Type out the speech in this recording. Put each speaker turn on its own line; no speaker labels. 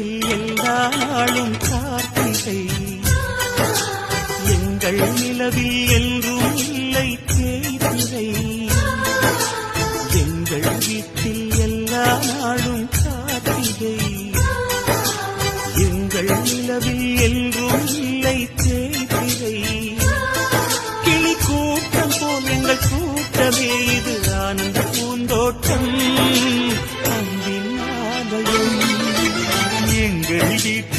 வீட்டில் எல்லா நாளும் கார்த்திகை, எங்கள் நிலவில் என்றும் இல்லை தேய்திரை. எங்கள் வீட்டில் எல்லா நாளும் கார்த்திகை, எங்கள் நிலவில் என்றும் இல்லை தேய்திரை. கிளி கூட்டம் போல் எங்கள் கூட்டமே இது ஆனந்த பூந்தோட்டம், அன்பின் ஆலயம் எங்கள் வீட்டில்